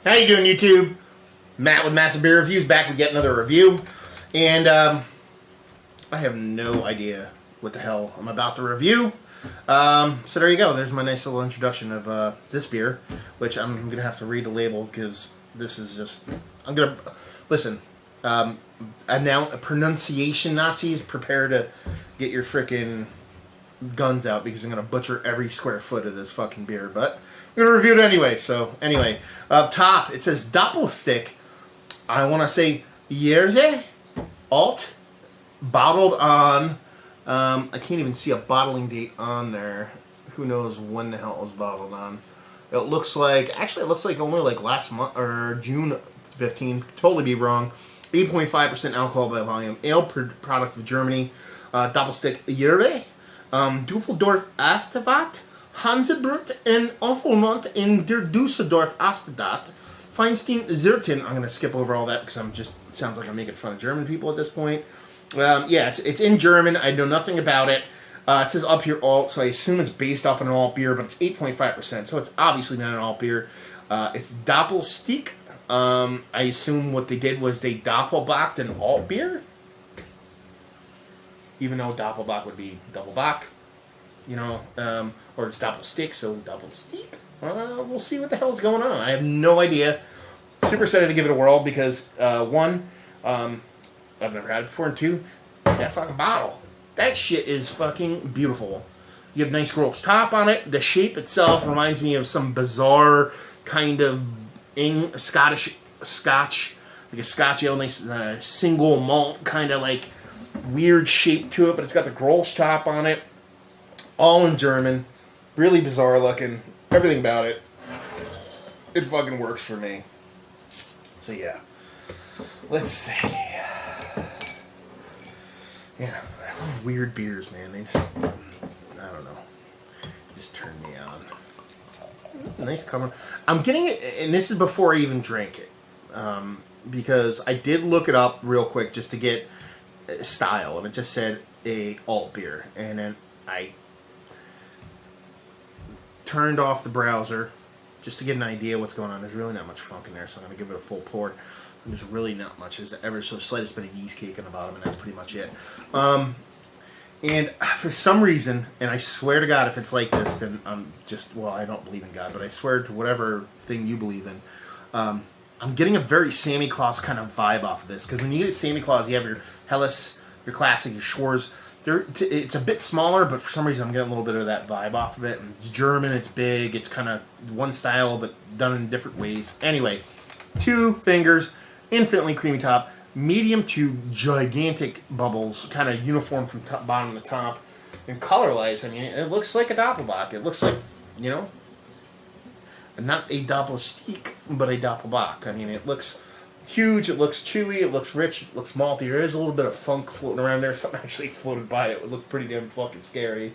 How you doing, YouTube? Matt with Massive Beer Reviews back with yet another review. And I have no idea what the hell I'm about to review. So there you go. There's my nice little introduction of this beer, which I'm going to have to read the label because this is just... I'm going to... Listen, pronunciation Nazis, prepare to get your freaking guns out because I'm going to butcher every square foot of this fucking beer. But I'm going to review it anyway. So anyway, up top it says Doppelsticke. I want to say Uerige, Alt, bottled on... I can't even see a bottling date on there. Who knows when the hell it was bottled on. It looks like... Actually, it looks like only like last month, or June 15. Totally be wrong. 8.5% alcohol by volume. Ale product of Germany. Doppelsticke Uerige. Düsseldorf Afterwart. Hansebrut and Offelmont in der Düsseldorf Astadt. Feinstein Zertin. I'm going to skip over all that because I'm just... It sounds like I'm making fun of German people at this point. Yeah, it's in German. I know nothing about it. It says up here alt, so I assume it's based off an alt beer, but it's 8.5%, so it's obviously not an alt beer. It's Doppelsticke. I assume what they did was they doppelbocked an alt beer. Even though doppelbock would be double bock, you know, or it's Doppelsticke, so Doppelsticke. We'll see what the hell's going on. I have no idea. Super excited to give it a whirl because, one, I've never had it before, and two, that fucking bottle. That shit is fucking beautiful. You have nice gross top on it. The shape itself reminds me of some bizarre kind of Scotch, like a Scotch ale, nice single malt kind of like weird shape to it, but it's got the gross top on it. All in German. Really bizarre looking. Everything about it. It fucking works for me. So yeah. Let's see. Yeah, I love weird beers, man. They just, I don't know, just turn me on. Nice color. I'm getting it, and this is before I even drank it, because I did look it up real quick just to get style, and it just said a alt beer, and then I turned off the browser just to get an idea what's going on. There's really not much funk in there, so I'm going to give it a full pour. There's really not much. There's ever so slightest bit of yeast cake on the bottom, and that's pretty much it. And for some reason, and I swear to God, if it's like this, then I'm just, well, I don't believe in God, but I swear to whatever thing you believe in, I'm getting a very Santa Claus kind of vibe off of this. Because when you get a Santa Claus, you have your Helles, your Classic, your Schwarz. It's a bit smaller, but for some reason I'm getting a little bit of that vibe off of it. And it's German, it's big, it's kind of one style, but done in different ways. Anyway, 2 fingers. Infinitely creamy top, medium to gigantic bubbles, kind of uniform from top, bottom to top. And color-wise, I mean, it looks like a Doppelbock. It looks like, you know, not a Doppelsticke, but a Doppelbock. I mean, it looks huge, it looks chewy, it looks rich, it looks malty. There is a little bit of funk floating around there. Something actually floated by it. It would look pretty damn fucking scary.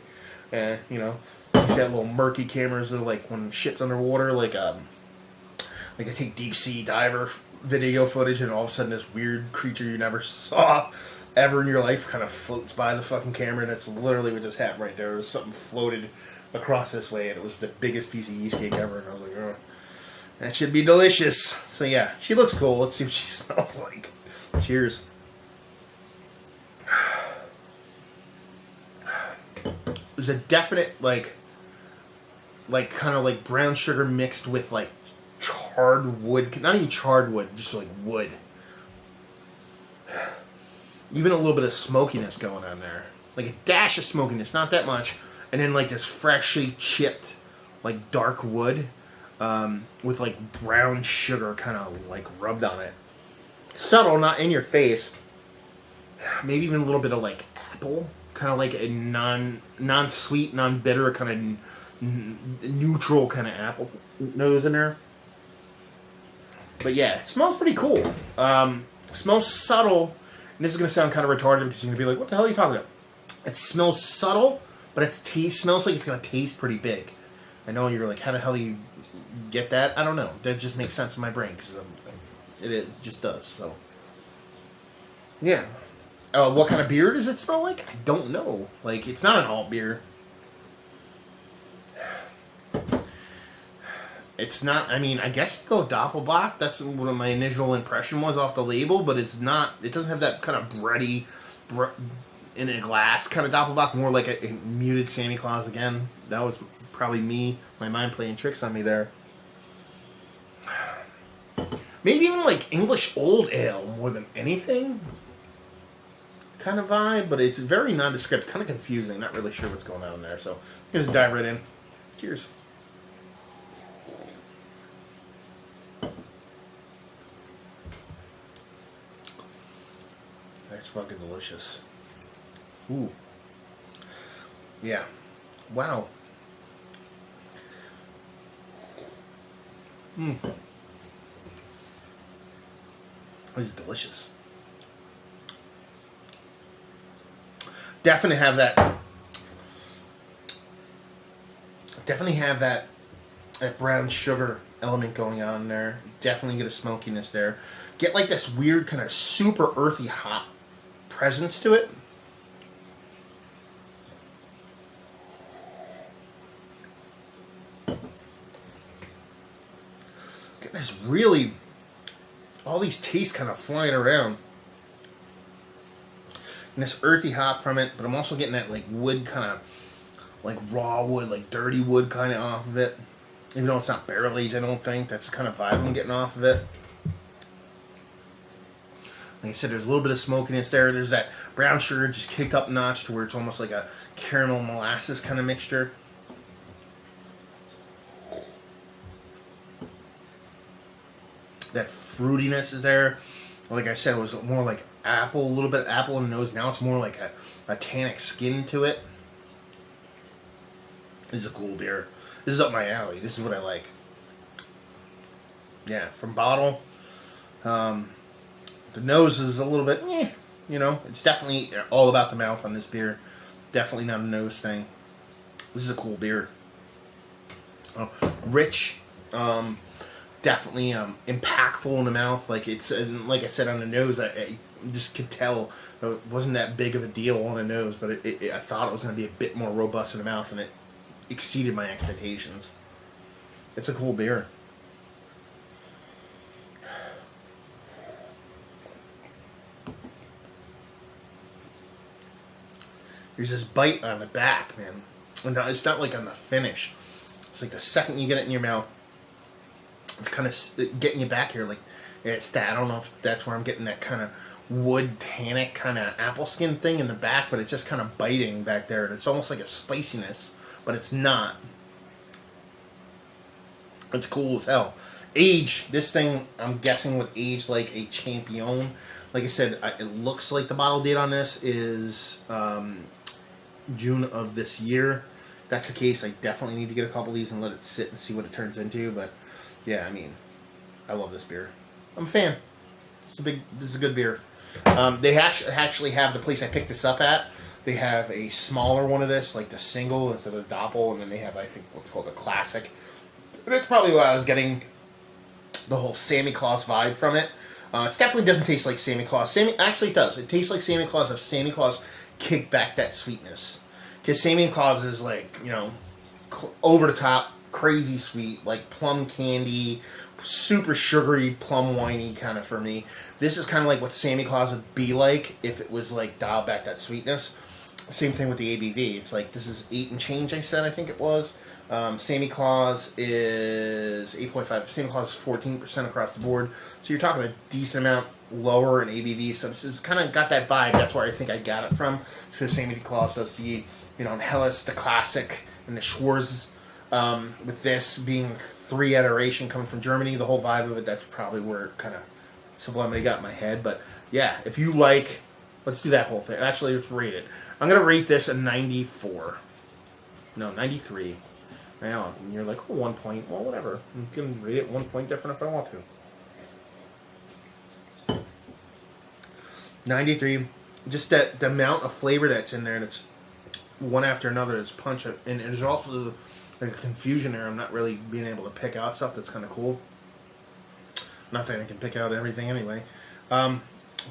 You know, you see that little murky cameras that are like when shit's underwater, like I take deep sea diver video footage, and all of a sudden this weird creature you never saw ever in your life kind of floats by the fucking camera, and that's literally what just happened right there. It was something floated across this way, and it was the biggest piece of yeast cake ever, and I was like, oh, that should be delicious. So yeah, she looks cool. Let's see what she smells like. Cheers. There's a definite, like kind of like brown sugar mixed with like charred wood, not even charred wood, just like wood. Even a little bit of smokiness going on there. Like a dash of smokiness, not that much. And then like this freshly chipped, like dark wood, with like brown sugar kind of like rubbed on it. Subtle, not in your face. Maybe even a little bit of like apple, kind of like a non-sweet, non-bitter, kind of neutral kind of apple nose in there. But yeah, it smells pretty cool. Smells subtle. And this is going to sound kind of retarded because you're going to be like, what the hell are you talking about? It smells subtle, but it smells like it's going to taste pretty big. I know you're like, how the hell do you get that? I don't know. That just makes sense in my brain because it just does. So, yeah. What kind of beer does it smell like? I don't know. Like, it's not an alt beer. It's not. I mean, I guess go Doppelbock. That's what my initial impression was off the label, but it's not. It doesn't have that kind of bready, in a glass kind of Doppelbock. More like a muted Santa Claus again. That was probably me, my mind playing tricks on me there. Maybe even like English Old Ale more than anything. Kind of vibe, but it's very nondescript, kind of confusing. Not really sure what's going on there. So let's dive right in. Cheers. That's fucking delicious. Ooh. Yeah. Wow. Mmm. This is delicious. Definitely have that. Definitely have that brown sugar element going on there. Definitely get a smokiness there. Get like this weird kind of super earthy hop presence to it. Get this really, all these tastes kind of flying around. And this earthy hop from it, but I'm also getting that like wood kind of, like raw wood, like dirty wood kind of off of it. Even though it's not barrel aged, I don't think. That's the kind of vibe I'm getting off of it. Like I said, there's a little bit of smokiness there. There's that brown sugar just kicked up a notch to where it's almost like a caramel molasses kind of mixture. That fruitiness is there. Like I said, it was more like apple, a little bit of apple in the nose. Now it's more like a tannic skin to it. This is a cool beer. This is up my alley. This is what I like. Yeah, from bottle. The nose is a little bit, you know. It's definitely all about the mouth on this beer. Definitely not a nose thing. This is a cool beer. Rich. Definitely impactful in the mouth. Like it's, like I said, on the nose, I just could tell it wasn't that big of a deal on the nose, but I thought it was going to be a bit more robust in the mouth, and it exceeded my expectations. It's a cool beer. There's this bite on the back, man. And it's not like on the finish. It's like the second you get it in your mouth, it's kind of getting you back here. Like, it's that. I don't know if that's where I'm getting that kind of wood tannic kind of apple skin thing in the back, but it's just kind of biting back there. And it's almost like a spiciness, but it's not. It's cool as hell. Age, this thing, I'm guessing would age like a champion. Like I said, it looks like the bottle date on this is June of this year. If that's the case, I definitely need to get a couple of these and let it sit and see what it turns into. But yeah, I mean, I love this beer. I'm a fan. This is a good beer. They actually have the place I picked this up at. They have a smaller one of this, like the single instead of the Doppel, and then they have, I think, what's called a classic. And that's probably why I was getting the whole Santa Claus vibe from it. It definitely doesn't taste like Santa Claus. Actually, it does. It tastes like Santa Claus if Santa Claus kicked back that sweetness. Because Santa Claus is like, you know, over the top, crazy sweet, like plum candy, super sugary, plum winey kind of for me. This is kind of like what Santa Claus would be like if it was like dialed back that sweetness. Same thing with the ABV. It's like, this is 8 and change, I said, I think it was. Santa Claus is 8.5. Santa Claus is 14% across the board. So you're talking a decent amount lower in ABV. So this is kind of got that vibe. That's where I think I got it from. So Santa Claus does the, you know, Helles, the classic, and the Schwarz. With this being 3 iteration coming from Germany, the whole vibe of it, that's probably where it kind of sublimely got in my head. But yeah, if you like, let's do that whole thing. Actually, let's rate it. I'm going to rate this a 94. No, 93. Now, and you're like, oh, 1 point. Well, whatever. I'm going to rate it 1 point different if I want to. 93. Just that the amount of flavor that's in there, and it's one after another. It's punch. And there's also like a confusion there. I'm not really being able to pick out stuff that's kind of cool. Not that I can pick out everything anyway. But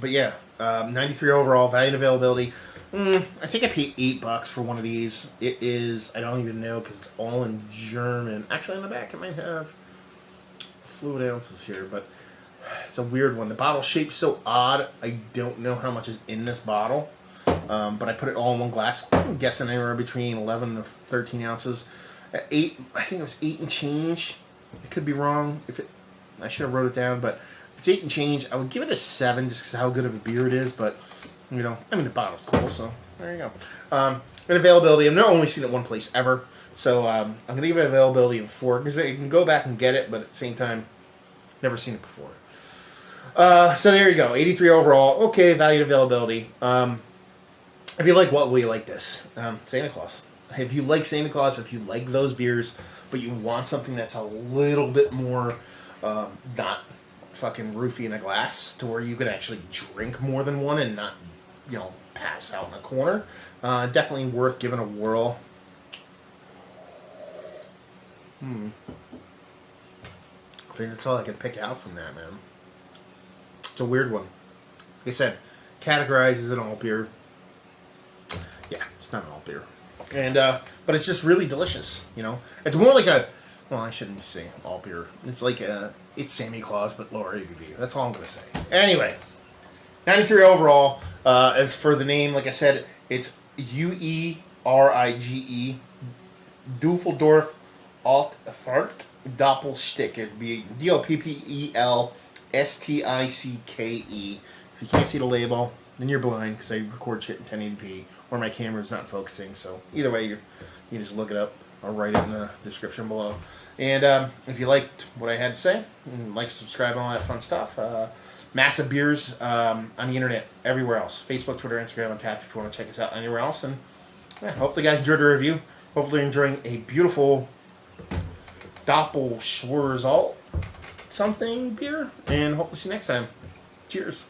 yeah, 93 overall. Value and availability. I think I paid $8 for one of these. It is, I don't even know because it's all in German. Actually, on the back it might have. fluid ounces here, but it's a weird one. The bottle shape's so odd. I don't know how much is in this bottle, but I put it all in one glass. I'm guessing anywhere between 11 to 13 ounces. At 8, I think it was 8 and change. I could be wrong. I should have wrote it down, but if it's 8 and change, I would give it a 7 just because how good of a beer it is. But you know, I mean, the bottle's cool, so there you go. And availability, I've not only seen it one place ever, so I'm going to give it availability of 4 because you can go back and get it, but at the same time, never seen it before. So there you go, 83 overall. Okay, valued availability. If you like what, will you like this? Santa Claus. If you like Santa Claus, if you like those beers, but you want something that's a little bit more not fucking roofy in a glass to where you could actually drink more than one and not, you know, pass out in a corner, definitely worth giving a whirl. I think that's all I can pick out from that, man. It's a weird one. Like I said, categorized as an alt beer. Yeah, it's not an alt beer. And but it's just really delicious, you know. It's more like a, well, I shouldn't say alt beer. It's like it's Santa Claus but lower ABV. That's all I'm gonna say. Anyway, 93 overall. As for the name, like I said, it's Uerige, Duffeldorf Altfart Doppelsticke. It'd be Doppelsticke. If you can't see the label, then you're blind because I record shit in 1080p or my camera's not focusing. So either way, you just look it up. I'll write it in the description below. And if you liked what I had to say, like, subscribe, and all that fun stuff. Massive beers on the internet, everywhere else. Facebook, Twitter, Instagram, and Tapped if you want to check us out anywhere else. And yeah, hopefully you guys enjoyed the review. Hopefully you're enjoying a beautiful Doppelschwarzalt something beer. And hope to see you next time. Cheers.